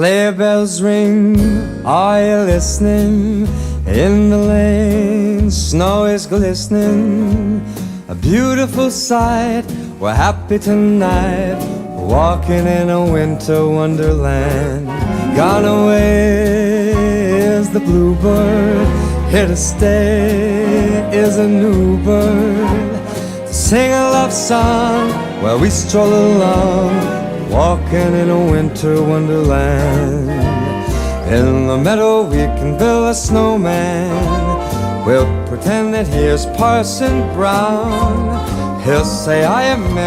Sleigh bells ring, are you listening? In the lane, snow is glistening. A beautiful sight, we're happy tonight, walking in a winter wonderland. Gone away is the bluebird, here to stay is a new bird. To sing a love song while we stroll along, walking in a winter wonderland. In the meadow we can build a snowman. We'll pretend that here's Parson Brown. He'll say, I am married.